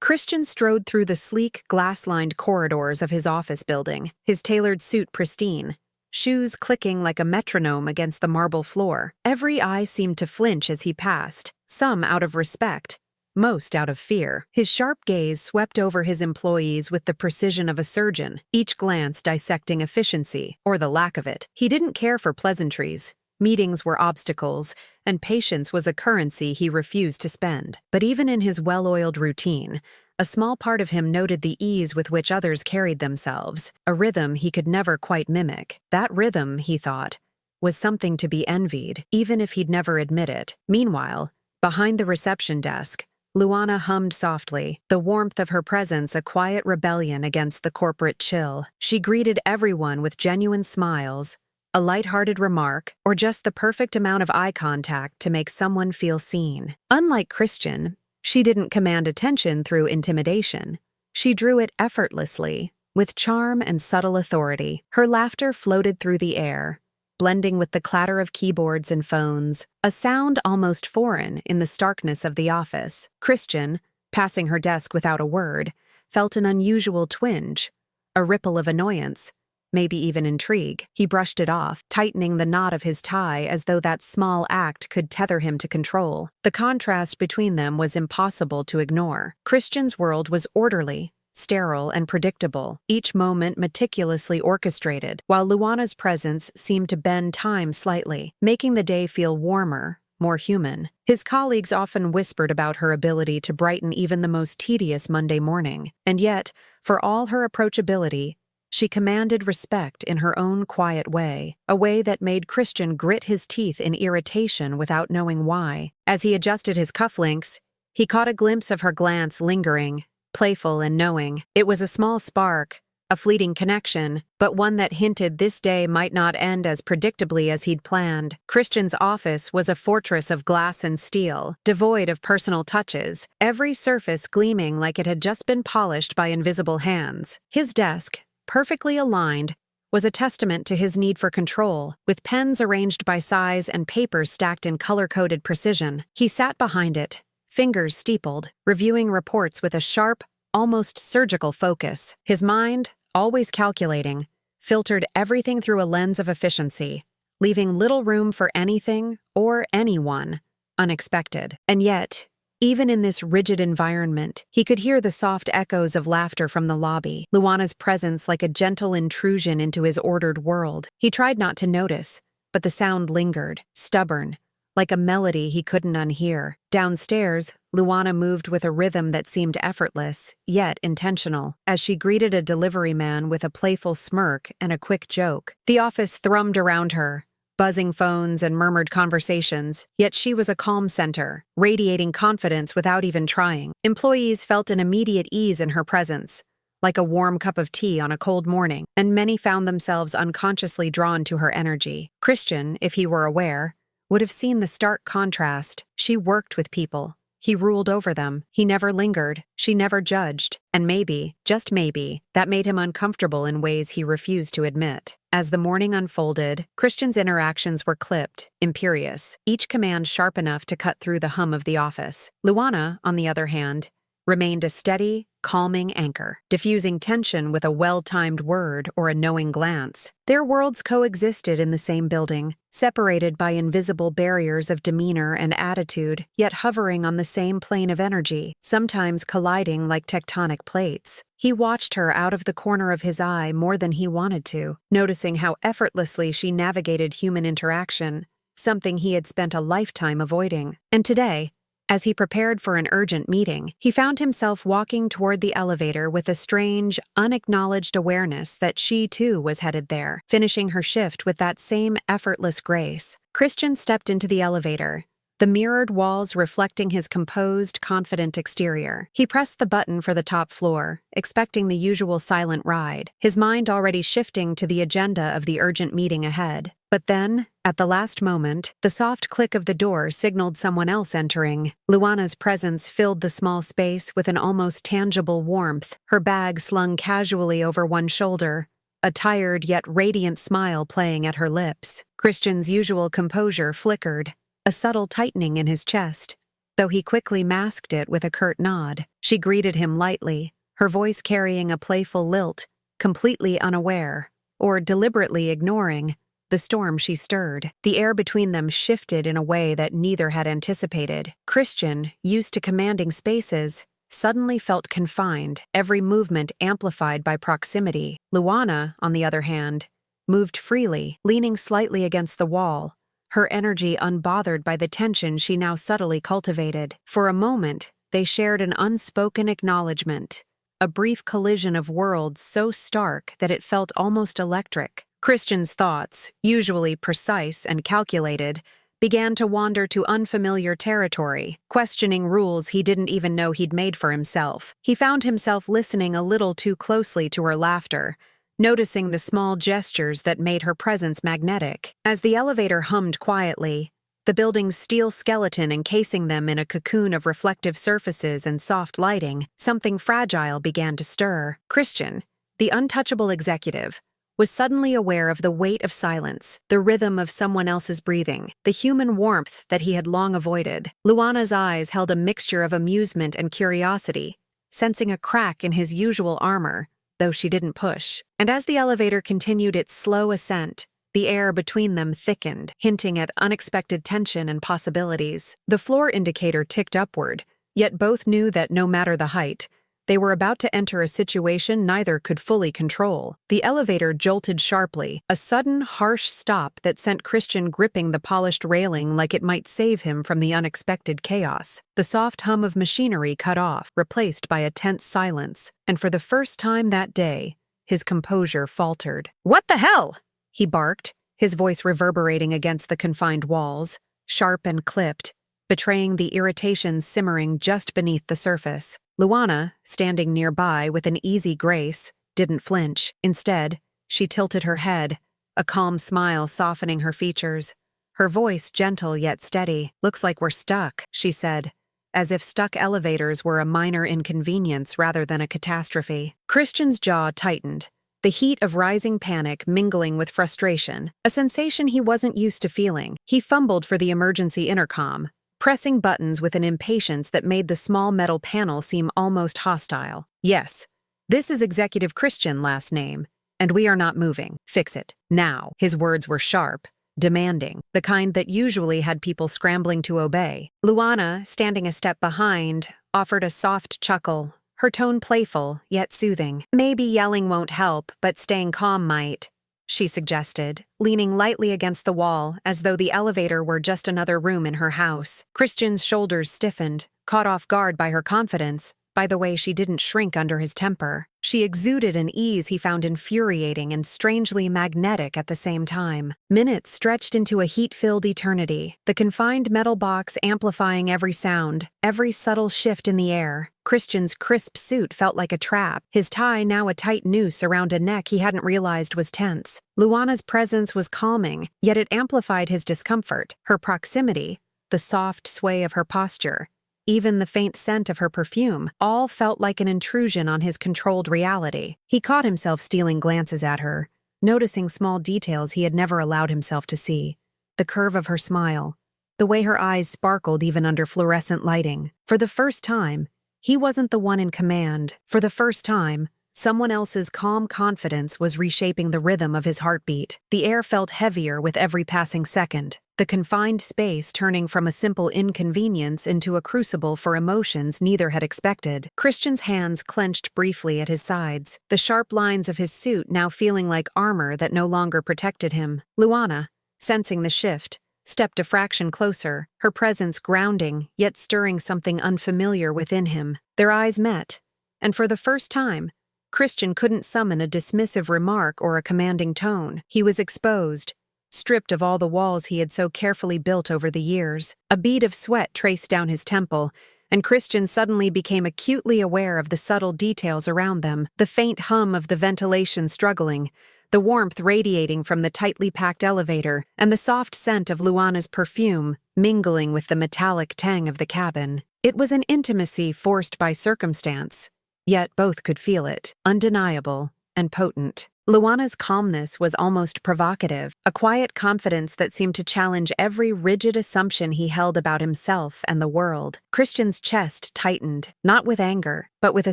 Christian strode through the sleek, glass-lined corridors of his office building, his tailored suit pristine, shoes clicking like a metronome against the marble floor. Every eye seemed to flinch as he passed, some out of respect, most out of fear. His sharp gaze swept over his employees with the precision of a surgeon, each glance dissecting efficiency, or the lack of it. He didn't care for pleasantries. Meetings were obstacles, and patience was a currency he refused to spend. But even in his well-oiled routine, a small part of him noted the ease with which others carried themselves, a rhythm he could never quite mimic. That rhythm, he thought, was something to be envied, even if he'd never admit it. Meanwhile, behind the reception desk, Luana hummed softly, the warmth of her presence a quiet rebellion against the corporate chill. She greeted everyone with genuine smiles, a light-hearted remark, or just the perfect amount of eye contact to make someone feel seen. Unlike Christian, she didn't command attention through intimidation. She drew it effortlessly, with charm and subtle authority. Her laughter floated through the air, blending with the clatter of keyboards and phones, a sound almost foreign in the starkness of the office. Christian, passing her desk without a word, felt an unusual twinge, a ripple of annoyance, maybe even intrigue. He brushed it off, tightening the knot of his tie as though that small act could tether him to control. The contrast between them was impossible to ignore. Christian's world was orderly, sterile, and predictable, each moment meticulously orchestrated, while Luana's presence seemed to bend time slightly, making the day feel warmer, more human. His colleagues often whispered about her ability to brighten even the most tedious Monday morning, and yet, for all her approachability, she commanded respect in her own quiet way, a way that made Christian grit his teeth in irritation without knowing why. As he adjusted his cufflinks, he caught a glimpse of her glance lingering, playful and knowing. It was a small spark, a fleeting connection, but one that hinted this day might not end as predictably as he'd planned. Christian's office was a fortress of glass and steel, devoid of personal touches, every surface gleaming like it had just been polished by invisible hands. His desk, perfectly aligned, was a testament to his need for control, with pens arranged by size and papers stacked in color-coded precision. He sat behind it, fingers steepled, reviewing reports with a sharp, almost surgical focus. His mind, always calculating, filtered everything through a lens of efficiency, leaving little room for anything or anyone unexpected. And yet, even in this rigid environment, he could hear the soft echoes of laughter from the lobby, Luana's presence like a gentle intrusion into his ordered world. He tried not to notice, but the sound lingered, stubborn, like a melody he couldn't unhear. Downstairs, Luana moved with a rhythm that seemed effortless, yet intentional, as she greeted a delivery man with a playful smirk and a quick joke. The office thrummed around her, buzzing phones and murmured conversations, yet she was a calm center, radiating confidence without even trying. Employees felt an immediate ease in her presence, like a warm cup of tea on a cold morning, and many found themselves unconsciously drawn to her energy. Christian, if he were aware, would have seen the stark contrast. She worked with people. He ruled over them. He never lingered. She never judged. And maybe, just maybe, that made him uncomfortable in ways he refused to admit. As the morning unfolded, Christian's interactions were clipped, imperious, each command sharp enough to cut through the hum of the office. Luana, on the other hand, remained a steady, calming anchor, diffusing tension with a well-timed word or a knowing glance. Their worlds coexisted in the same building, separated by invisible barriers of demeanor and attitude, yet hovering on the same plane of energy, sometimes colliding like tectonic plates. He watched her out of the corner of his eye more than he wanted to, noticing how effortlessly she navigated human interaction, something he had spent a lifetime avoiding. And today, as he prepared for an urgent meeting, he found himself walking toward the elevator with a strange, unacknowledged awareness that she too was headed there, finishing her shift with that same effortless grace. Christian stepped into the elevator, the mirrored walls reflecting his composed, confident exterior. He pressed the button for the top floor, expecting the usual silent ride, his mind already shifting to the agenda of the urgent meeting ahead. But then, at the last moment, the soft click of the door signaled someone else entering. Luana's presence filled the small space with an almost tangible warmth, her bag slung casually over one shoulder, a tired yet radiant smile playing at her lips. Christian's usual composure flickered, a subtle tightening in his chest, though he quickly masked it with a curt nod. She greeted him lightly, her voice carrying a playful lilt, completely unaware, or deliberately ignoring, the storm she stirred. The air between them shifted in a way that neither had anticipated. Christian, used to commanding spaces, suddenly felt confined, every movement amplified by proximity. Luana, on the other hand, moved freely, leaning slightly against the wall, her energy unbothered by the tension she now subtly cultivated. For a moment, they shared an unspoken acknowledgement, a brief collision of worlds so stark that it felt almost electric. Christian's thoughts, usually precise and calculated, began to wander to unfamiliar territory, questioning rules he didn't even know he'd made for himself. He found himself listening a little too closely to her laughter, noticing the small gestures that made her presence magnetic. As the elevator hummed quietly, the building's steel skeleton encasing them in a cocoon of reflective surfaces and soft lighting, something fragile began to stir. Christian, the untouchable executive, was suddenly aware of the weight of silence, the rhythm of someone else's breathing, the human warmth that he had long avoided. Luana's eyes held a mixture of amusement and curiosity, sensing a crack in his usual armor, though she didn't push. And as the elevator continued its slow ascent, the air between them thickened, hinting at unexpected tension and possibilities. The floor indicator ticked upward, yet both knew that no matter the height, they were about to enter a situation neither could fully control. The elevator jolted sharply, a sudden, harsh stop that sent Christian gripping the polished railing like it might save him from the unexpected chaos. The soft hum of machinery cut off, replaced by a tense silence, and for the first time that day, his composure faltered. "What the hell?" he barked, his voice reverberating against the confined walls, sharp and clipped, betraying the irritation simmering just beneath the surface. Luana, standing nearby with an easy grace, didn't flinch. Instead, she tilted her head, a calm smile softening her features. Her voice gentle yet steady. "Looks like we're stuck," she said, as if stuck elevators were a minor inconvenience rather than a catastrophe. Christian's jaw tightened, the heat of rising panic mingling with frustration, a sensation he wasn't used to feeling. He fumbled for the emergency intercom, pressing buttons with an impatience that made the small metal panel seem almost hostile. "Yes, this is Executive Christian last name, and we are not moving. Fix it, now." His words were sharp, demanding, the kind that usually had people scrambling to obey. Luana, standing a step behind, offered a soft chuckle, her tone playful, yet soothing. "Maybe yelling won't help, but staying calm might," she suggested, leaning lightly against the wall as though the elevator were just another room in her house. Christian's shoulders stiffened, caught off guard by her confidence, by the way she didn't shrink under his temper. She exuded an ease he found infuriating and strangely magnetic at the same time. Minutes stretched into a heat-filled eternity, the confined metal box amplifying every sound, every subtle shift in the air. Christian's crisp suit felt like a trap, his tie now a tight noose around a neck he hadn't realized was tense. Luana's presence was calming, yet it amplified his discomfort. Her proximity, the soft sway of her posture, even the faint scent of her perfume, all felt like an intrusion on his controlled reality. He caught himself stealing glances at her, noticing small details he had never allowed himself to see. The curve of her smile, the way her eyes sparkled even under fluorescent lighting. For the first time, he wasn't the one in command. For the first time, someone else's calm confidence was reshaping the rhythm of his heartbeat. The air felt heavier with every passing second, the confined space turning from a simple inconvenience into a crucible for emotions neither had expected. Christian's hands clenched briefly at his sides, the sharp lines of his suit now feeling like armor that no longer protected him. Luana, sensing the shift, stepped a fraction closer, her presence grounding, yet stirring something unfamiliar within him. Their eyes met, and for the first time, Christian couldn't summon a dismissive remark or a commanding tone. He was exposed, stripped of all the walls he had so carefully built over the years. A bead of sweat traced down his temple, and Christian suddenly became acutely aware of the subtle details around them, the faint hum of the ventilation struggling, the warmth radiating from the tightly packed elevator, and the soft scent of Luana's perfume mingling with the metallic tang of the cabin. It was an intimacy forced by circumstance, yet both could feel it, undeniable and potent. Luana's calmness was almost provocative, a quiet confidence that seemed to challenge every rigid assumption he held about himself and the world. Christian's chest tightened, not with anger, but with a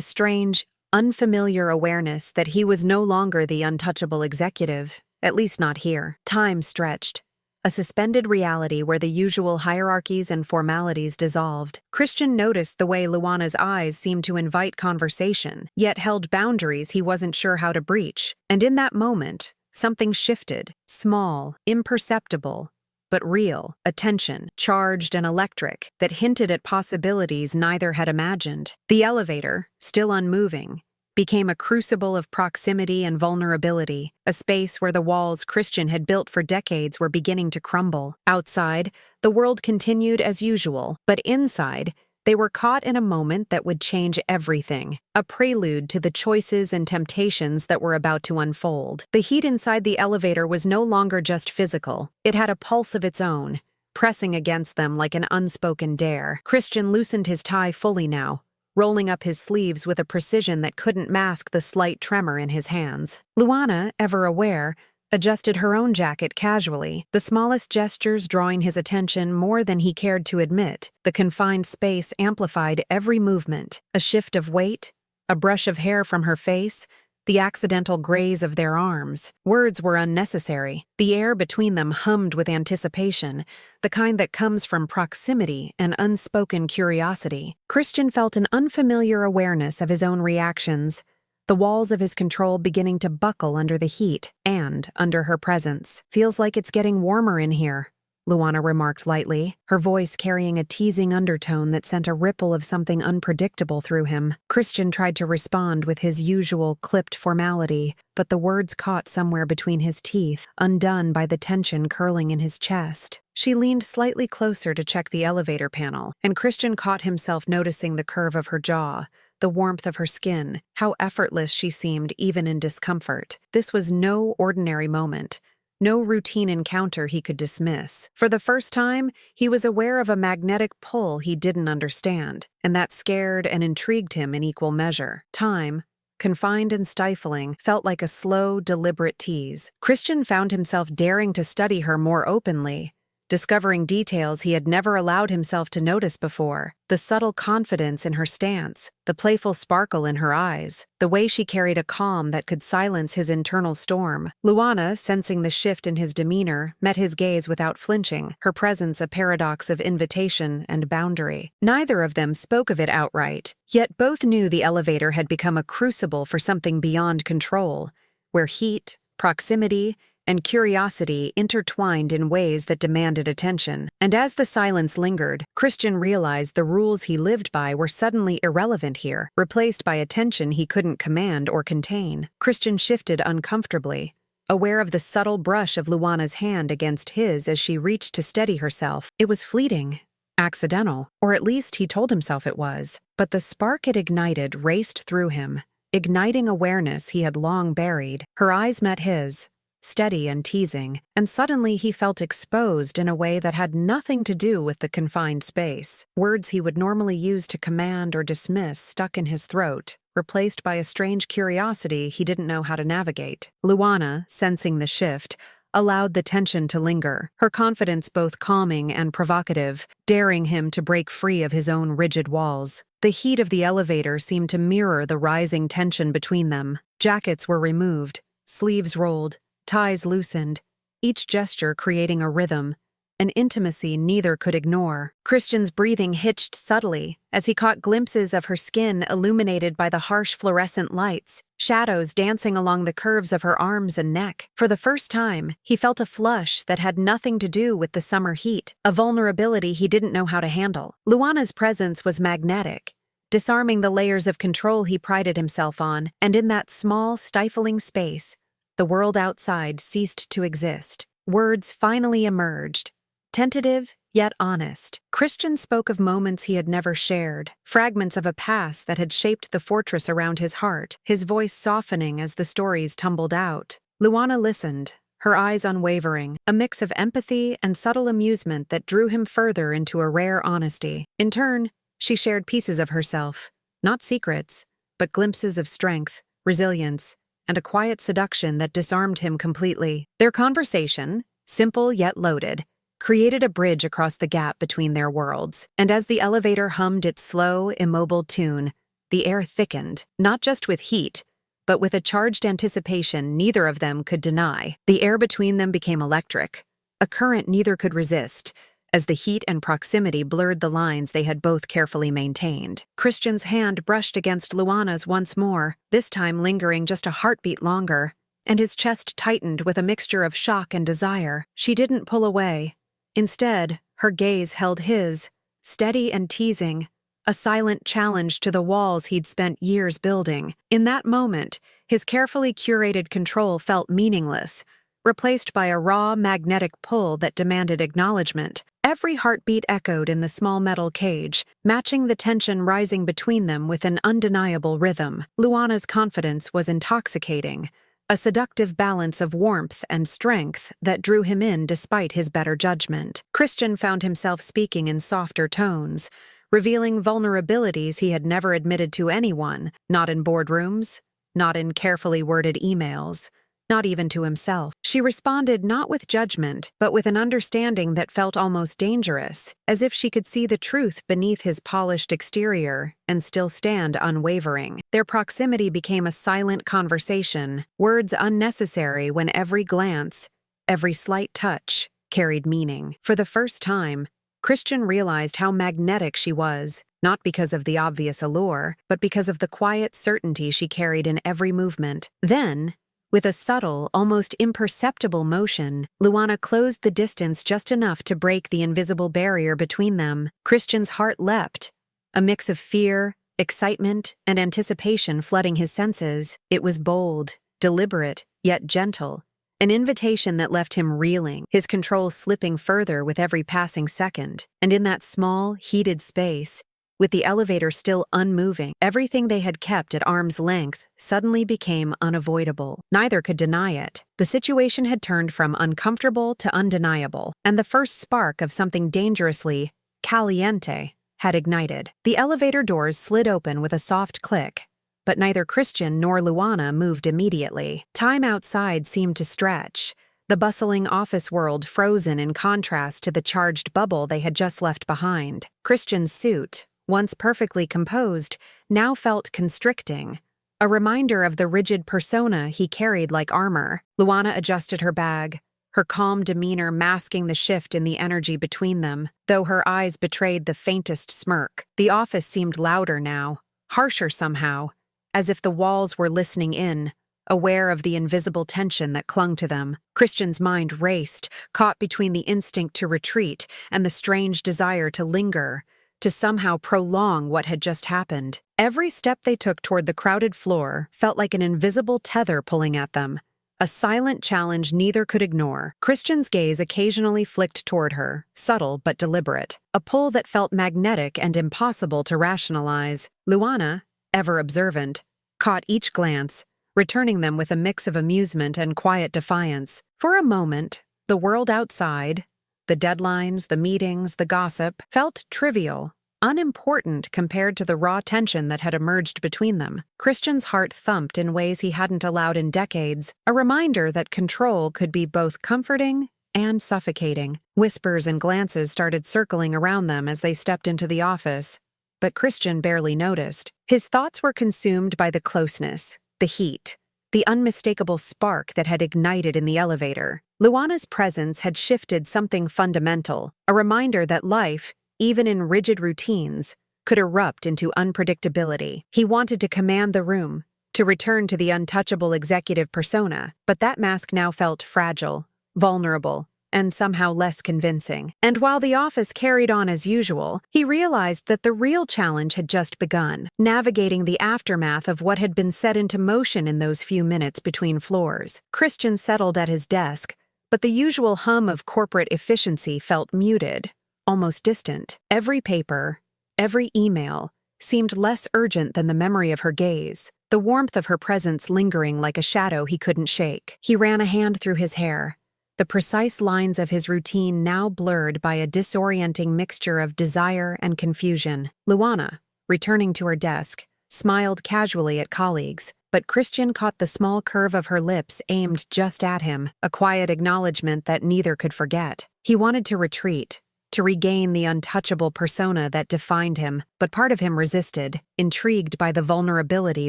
strange, unfamiliar awareness that he was no longer the untouchable executive, at least not here. Time stretched. A suspended reality where the usual hierarchies and formalities dissolved. Christian noticed the way Luana's eyes seemed to invite conversation, yet held boundaries he wasn't sure how to breach. And in that moment, something shifted, small, imperceptible, but real, a tension, charged and electric, that hinted at possibilities neither had imagined. The elevator, still unmoving, became a crucible of proximity and vulnerability, a space where the walls Christian had built for decades were beginning to crumble. Outside, the world continued as usual, but inside, they were caught in a moment that would change everything, a prelude to the choices and temptations that were about to unfold. The heat inside the elevator was no longer just physical, it had a pulse of its own, pressing against them like an unspoken dare. Christian loosened his tie fully now, rolling up his sleeves with a precision that couldn't mask the slight tremor in his hands. Luana, ever aware, adjusted her own jacket casually, the smallest gestures drawing his attention more than he cared to admit. The confined space amplified every movement, a shift of weight, a brush of hair from her face, the accidental graze of their arms. Words were unnecessary. The air between them hummed with anticipation, the kind that comes from proximity and unspoken curiosity. Christian felt an unfamiliar awareness of his own reactions, the walls of his control beginning to buckle under the heat and under her presence. "Feels like it's getting warmer in here," Luana remarked lightly, her voice carrying a teasing undertone that sent a ripple of something unpredictable through him. Christian tried to respond with his usual clipped formality, but the words caught somewhere between his teeth, undone by the tension curling in his chest. She leaned slightly closer to check the elevator panel, and Christian caught himself noticing the curve of her jaw, the warmth of her skin, how effortless she seemed even in discomfort. This was no ordinary moment. No routine encounter he could dismiss. For the first time, he was aware of a magnetic pull he didn't understand, and that scared and intrigued him in equal measure. Time, confined and stifling, felt like a slow, deliberate tease. Christian found himself daring to study her more openly, discovering details he had never allowed himself to notice before. The subtle confidence in her stance, the playful sparkle in her eyes, the way she carried a calm that could silence his internal storm. Luana, sensing the shift in his demeanor, met his gaze without flinching, her presence a paradox of invitation and boundary. Neither of them spoke of it outright, yet both knew the elevator had become a crucible for something beyond control, where heat, proximity, and curiosity intertwined in ways that demanded attention. And as the silence lingered, Christian realized the rules he lived by were suddenly irrelevant here, replaced by a tension he couldn't command or contain. Christian shifted uncomfortably, aware of the subtle brush of Luana's hand against his as she reached to steady herself. It was fleeting, accidental, or at least he told himself it was. But the spark it ignited raced through him, igniting awareness he had long buried. Her eyes met his, steady and teasing, and suddenly he felt exposed in a way that had nothing to do with the confined space. Words he would normally use to command or dismiss stuck in his throat, replaced by a strange curiosity he didn't know how to navigate. Luana, sensing the shift, allowed the tension to linger, her confidence both calming and provocative, daring him to break free of his own rigid walls. The heat of the elevator seemed to mirror the rising tension between them. Jackets were removed, sleeves rolled, ties loosened, each gesture creating a rhythm, an intimacy neither could ignore. Christian's breathing hitched subtly as he caught glimpses of her skin illuminated by the harsh fluorescent lights, shadows dancing along the curves of her arms and neck. For the first time, he felt a flush that had nothing to do with the summer heat, a vulnerability he didn't know how to handle. Luana's presence was magnetic, disarming the layers of control he prided himself on, and in that small, stifling space, the world outside ceased to exist. Words finally emerged, tentative yet honest. Christian spoke of moments he had never shared, fragments of a past that had shaped the fortress around his heart, his voice softening as the stories tumbled out. Luana listened, her eyes unwavering, a mix of empathy and subtle amusement that drew him further into a rare honesty. In turn, she shared pieces of herself, not secrets, but glimpses of strength, resilience, and a quiet seduction that disarmed him completely. Their conversation, simple yet loaded, created a bridge across the gap between their worlds. And as the elevator hummed its slow, immobile tune, the air thickened, not just with heat, but with a charged anticipation neither of them could deny. The air between them became electric, a current neither could resist, as the heat and proximity blurred the lines they had both carefully maintained. Christian's hand brushed against Luana's once more, this time lingering just a heartbeat longer, and his chest tightened with a mixture of shock and desire. She didn't pull away. Instead, her gaze held his, steady and teasing, a silent challenge to the walls he'd spent years building. In that moment, his carefully curated control felt meaningless, replaced by a raw, magnetic pull that demanded acknowledgement. Every heartbeat echoed in the small metal cage, matching the tension rising between them with an undeniable rhythm. Luana's confidence was intoxicating, a seductive balance of warmth and strength that drew him in despite his better judgment. Christian found himself speaking in softer tones, revealing vulnerabilities he had never admitted to anyone, not in boardrooms, not in carefully worded emails, not even to himself. She responded not with judgment, but with an understanding that felt almost dangerous, as if she could see the truth beneath his polished exterior and still stand unwavering. Their proximity became a silent conversation, words unnecessary when every glance, every slight touch, carried meaning. For the first time, Christian realized how magnetic she was, not because of the obvious allure, but because of the quiet certainty she carried in every movement. Then, with a subtle, almost imperceptible motion, Luana closed the distance just enough to break the invisible barrier between them. Christian's heart leapt, a mix of fear, excitement, and anticipation flooding his senses. It was bold, deliberate, yet gentle, an invitation that left him reeling, his control slipping further with every passing second. And in that small, heated space, with the elevator still unmoving, everything they had kept at arm's length suddenly became unavoidable. Neither could deny it. The situation had turned from uncomfortable to undeniable, and the first spark of something dangerously caliente had ignited. The elevator doors slid open with a soft click, but neither Christian nor Luana moved immediately. Time outside seemed to stretch, the bustling office world frozen in contrast to the charged bubble they had just left behind. Christian's suit, once perfectly composed, now felt constricting, a reminder of the rigid persona he carried like armor. Luana adjusted her bag, her calm demeanor masking the shift in the energy between them, though her eyes betrayed the faintest smirk. The office seemed louder now, harsher somehow, as if the walls were listening in, aware of the invisible tension that clung to them. Christian's mind raced, caught between the instinct to retreat and the strange desire to linger, to somehow prolong what had just happened. Every step they took toward the crowded floor felt like an invisible tether pulling at them, a silent challenge neither could ignore. Christian's gaze occasionally flicked toward her, subtle but deliberate, a pull that felt magnetic and impossible to rationalize. Luana, ever observant, caught each glance, returning them with a mix of amusement and quiet defiance. For a moment, the world outside, the deadlines, the meetings, the gossip, felt trivial, unimportant compared to the raw tension that had emerged between them. Christian's heart thumped in ways he hadn't allowed in decades, a reminder that control could be both comforting and suffocating. Whispers and glances started circling around them as they stepped into the office, but Christian barely noticed. His thoughts were consumed by the closeness, the heat, the unmistakable spark that had ignited in the elevator. Luana's presence had shifted something fundamental, a reminder that life, even in rigid routines, could erupt into unpredictability. He wanted to command the room, to return to the untouchable executive persona, but that mask now felt fragile, vulnerable, and somehow less convincing. And while the office carried on as usual, he realized that the real challenge had just begun, navigating the aftermath of what had been set into motion in those few minutes between floors. Christian settled at his desk, but the usual hum of corporate efficiency felt muted, almost distant. Every paper, every email, seemed less urgent than the memory of her gaze, the warmth of her presence lingering like a shadow he couldn't shake. He ran a hand through his hair, the precise lines of his routine now blurred by a disorienting mixture of desire and confusion. Luana, returning to her desk, smiled casually at colleagues, but Christian caught the small curve of her lips aimed just at him, a quiet acknowledgement that neither could forget. He wanted to retreat, to regain the untouchable persona that defined him, but part of him resisted, intrigued by the vulnerability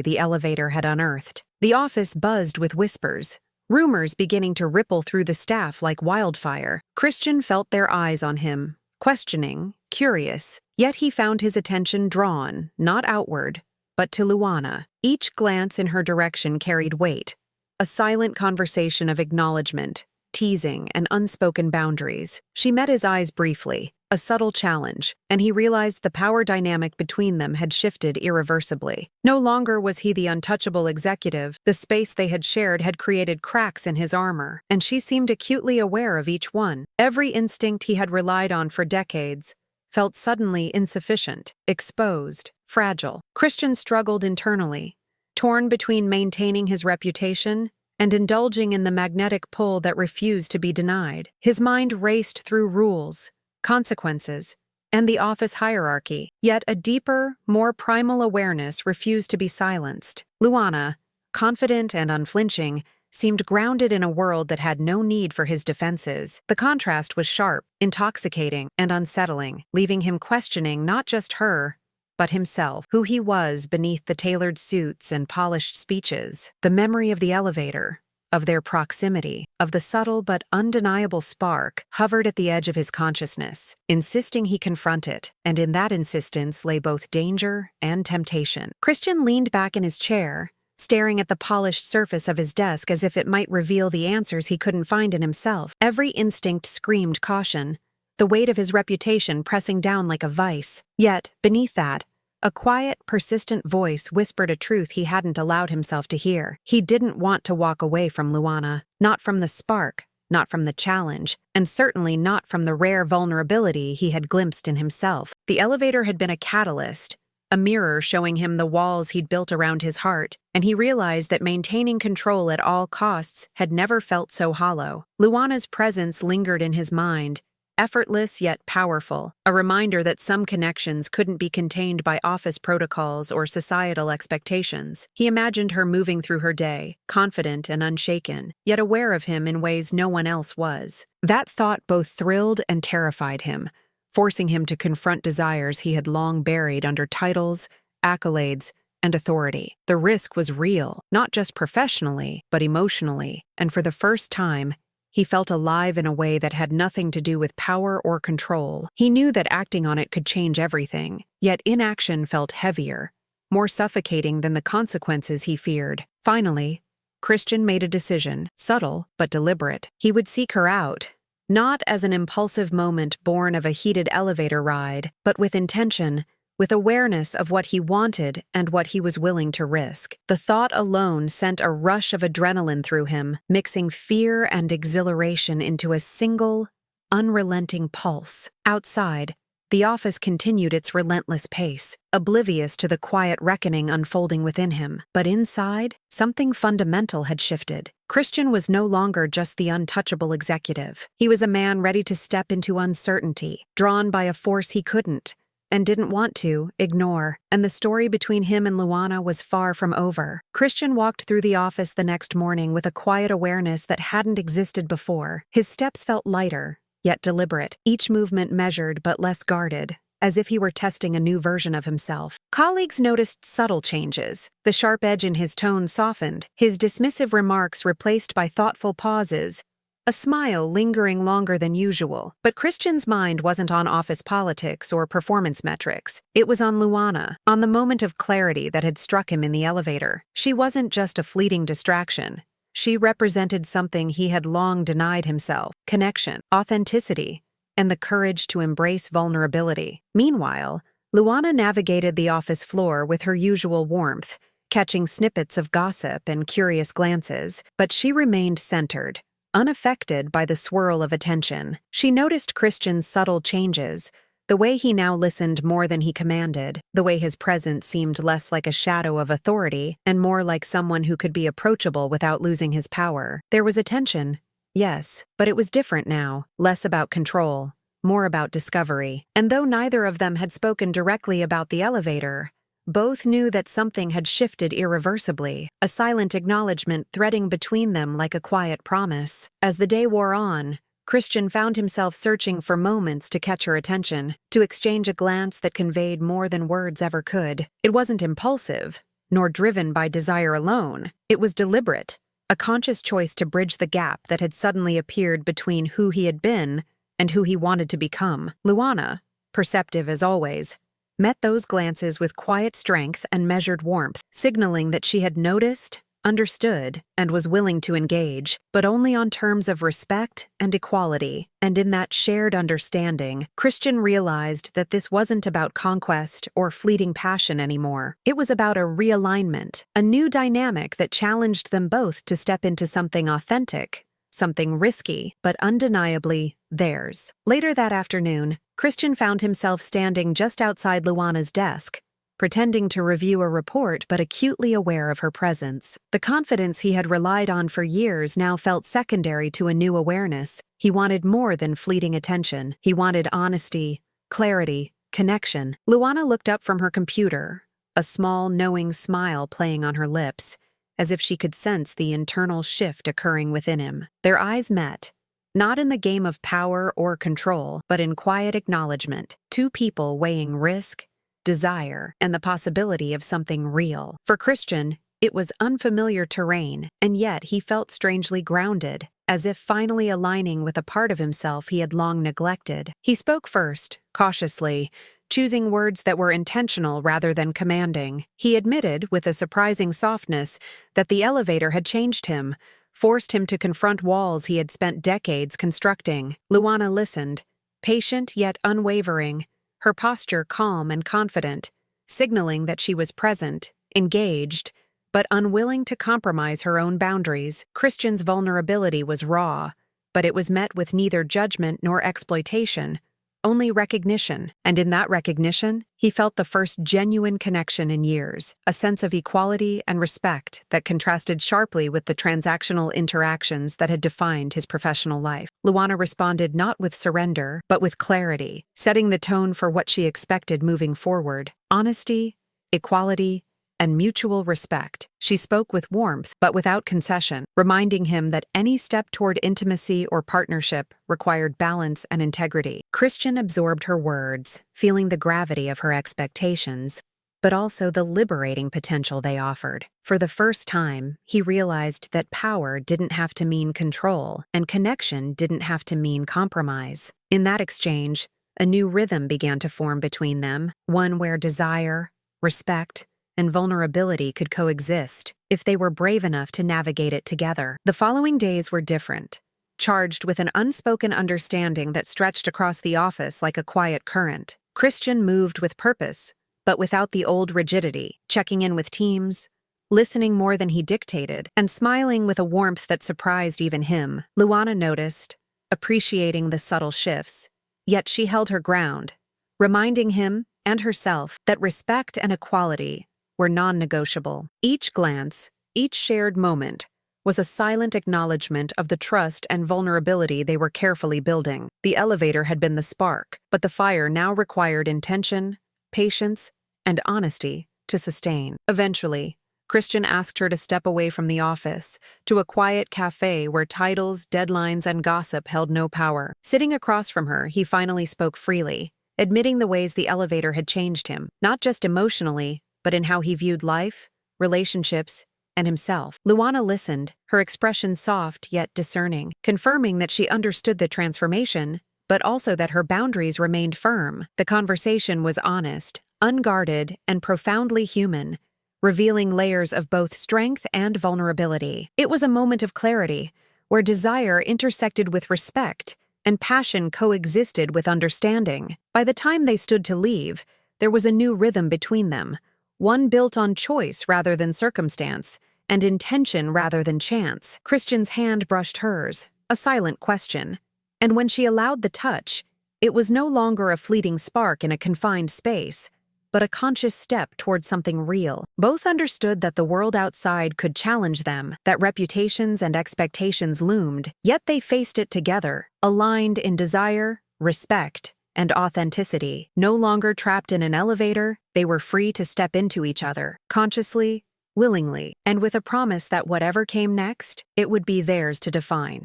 the elevator had unearthed. The office buzzed with whispers, rumors beginning to ripple through the staff like wildfire. Christian felt their eyes on him, questioning, curious, yet he found his attention drawn, not outward, but to Luana. Each glance in her direction carried weight, a silent conversation of acknowledgement, teasing, and unspoken boundaries. She met his eyes briefly, a subtle challenge, and he realized the power dynamic between them had shifted irreversibly. No longer was he the untouchable executive. The space they had shared had created cracks in his armor, and she seemed acutely aware of each one. Every instinct he had relied on for decades felt suddenly insufficient, exposed, fragile. Christian struggled internally, torn between maintaining his reputation and indulging in the magnetic pull that refused to be denied. His mind raced through rules, consequences, and the office hierarchy, yet a deeper, more primal awareness refused to be silenced. Luana, confident and unflinching, seemed grounded in a world that had no need for his defenses. The contrast was sharp, intoxicating, and unsettling, leaving him questioning not just her, but himself, who he was beneath the tailored suits and polished speeches. The memory of the elevator, of their proximity, of the subtle but undeniable spark, hovered at the edge of his consciousness, insisting he confront it, and in that insistence lay both danger and temptation. Christian leaned back in his chair, staring at the polished surface of his desk as if it might reveal the answers he couldn't find in himself. Every instinct screamed caution, the weight of his reputation pressing down like a vice. Yet, beneath that, a quiet, persistent voice whispered a truth he hadn't allowed himself to hear. He didn't want to walk away from Luana, not from the spark, not from the challenge, and certainly not from the rare vulnerability he had glimpsed in himself. The elevator had been a catalyst, a mirror showing him the walls he'd built around his heart, and he realized that maintaining control at all costs had never felt so hollow. Luana's presence lingered in his mind, effortless yet powerful, a reminder that some connections couldn't be contained by office protocols or societal expectations. He imagined her moving through her day, confident and unshaken, yet aware of him in ways no one else was. That thought both thrilled and terrified him, forcing him to confront desires he had long buried under titles, accolades, and authority. The risk was real, not just professionally, but emotionally, and for the first time, he felt alive in a way that had nothing to do with power or control. He knew that acting on it could change everything, yet inaction felt heavier, more suffocating than the consequences he feared. Finally, Christian made a decision, subtle but deliberate. He would seek her out, not as an impulsive moment born of a heated elevator ride, but with intention, with awareness of what he wanted and what he was willing to risk. The thought alone sent a rush of adrenaline through him, mixing fear and exhilaration into a single, unrelenting pulse. Outside, the office continued its relentless pace, oblivious to the quiet reckoning unfolding within him. But inside, something fundamental had shifted. Christian was no longer just the untouchable executive. He was a man ready to step into uncertainty, drawn by a force he couldn't, and didn't want to, ignore, and the story between him and Luana was far from over. Christian walked through the office the next morning with a quiet awareness that hadn't existed before. His steps felt lighter, yet deliberate, each movement measured but less guarded, as if he were testing a new version of himself. Colleagues noticed subtle changes. The sharp edge in his tone softened, his dismissive remarks replaced by thoughtful pauses, a smile lingering longer than usual. But Christian's mind wasn't on office politics or performance metrics. It was on Luana, on the moment of clarity that had struck him in the elevator. She wasn't just a fleeting distraction. She represented something he had long denied himself: connection, authenticity, and the courage to embrace vulnerability. Meanwhile, Luana navigated the office floor with her usual warmth, catching snippets of gossip and curious glances, but she remained centered, unaffected by the swirl of attention. She noticed Christian's subtle changes, the way he now listened more than he commanded, the way his presence seemed less like a shadow of authority and more like someone who could be approachable without losing his power. There was attention, yes, but it was different now, less about control, more about discovery. And though neither of them had spoken directly about the elevator, Both knew that something had shifted irreversibly, a silent acknowledgement threading between them like a quiet promise. As the day wore on, Christian found himself searching for moments to catch her attention, to exchange a glance that conveyed more than words ever could. It wasn't impulsive, nor driven by desire alone. It was deliberate, a conscious choice to bridge the gap that had suddenly appeared between who he had been and who he wanted to become. Luana, perceptive as always, met those glances with quiet strength and measured warmth, signaling that she had noticed, understood, and was willing to engage, but only on terms of respect and equality. And in that shared understanding, Christian realized that this wasn't about conquest or fleeting passion anymore. It was about a realignment, a new dynamic that challenged them both to step into something authentic, something risky, but undeniably theirs. Later that afternoon, Christian found himself standing just outside Luana's desk, pretending to review a report but acutely aware of her presence. The confidence he had relied on for years now felt secondary to a new awareness. He wanted more than fleeting attention. He wanted honesty, clarity, connection. Luana looked up from her computer, a small, knowing smile playing on her lips, as if she could sense the internal shift occurring within him. Their eyes met, not in the game of power or control, but in quiet acknowledgement. Two people weighing risk, desire, and the possibility of something real. For Christian, it was unfamiliar terrain, and yet he felt strangely grounded, as if finally aligning with a part of himself he had long neglected. He spoke first, cautiously, choosing words that were intentional rather than commanding. He admitted, with a surprising softness, that the elevator had changed him, forced him to confront walls he had spent decades constructing. Luana listened, patient yet unwavering, her posture calm and confident, signaling that she was present, engaged, but unwilling to compromise her own boundaries. Christian's vulnerability was raw, but it was met with neither judgment nor exploitation, only recognition. And in that recognition, he felt the first genuine connection in years, a sense of equality and respect that contrasted sharply with the transactional interactions that had defined his professional life. Luana responded not with surrender, but with clarity, setting the tone for what she expected moving forward: honesty, equality, and mutual respect. She spoke with warmth, but without concession, reminding him that any step toward intimacy or partnership required balance and integrity. Christian absorbed her words, feeling the gravity of her expectations, but also the liberating potential they offered. For the first time, he realized that power didn't have to mean control, and connection didn't have to mean compromise. In that exchange, a new rhythm began to form between them, one where desire, respect, and vulnerability could coexist if they were brave enough to navigate it together. The following days were different, charged with an unspoken understanding that stretched across the office like a quiet current. Christian moved with purpose, but without the old rigidity, checking in with teams, listening more than he dictated, and smiling with a warmth that surprised even him. Luana noticed, appreciating the subtle shifts, yet she held her ground, reminding him and herself that respect and equality were non-negotiable. Each glance, each shared moment, was a silent acknowledgement of the trust and vulnerability they were carefully building. The elevator had been the spark, but the fire now required intention, patience, and honesty to sustain. Eventually, Christian asked her to step away from the office, to a quiet cafe where titles, deadlines, and gossip held no power. Sitting across from her, he finally spoke freely, admitting the ways the elevator had changed him, not just emotionally, but in how he viewed life, relationships, and himself. Luana listened, her expression soft yet discerning, confirming that she understood the transformation, but also that her boundaries remained firm. The conversation was honest, unguarded, and profoundly human, revealing layers of both strength and vulnerability. It was a moment of clarity, where desire intersected with respect, and passion coexisted with understanding. By the time they stood to leave, there was a new rhythm between them, one built on choice rather than circumstance, and intention rather than chance. Christian's hand brushed hers, a silent question, and when she allowed the touch, it was no longer a fleeting spark in a confined space, but a conscious step toward something real. Both understood that the world outside could challenge them, that reputations and expectations loomed, yet they faced it together, aligned in desire, respect, and authenticity. No longer trapped in an elevator, they were free to step into each other, consciously, willingly, and with a promise that whatever came next, it would be theirs to define.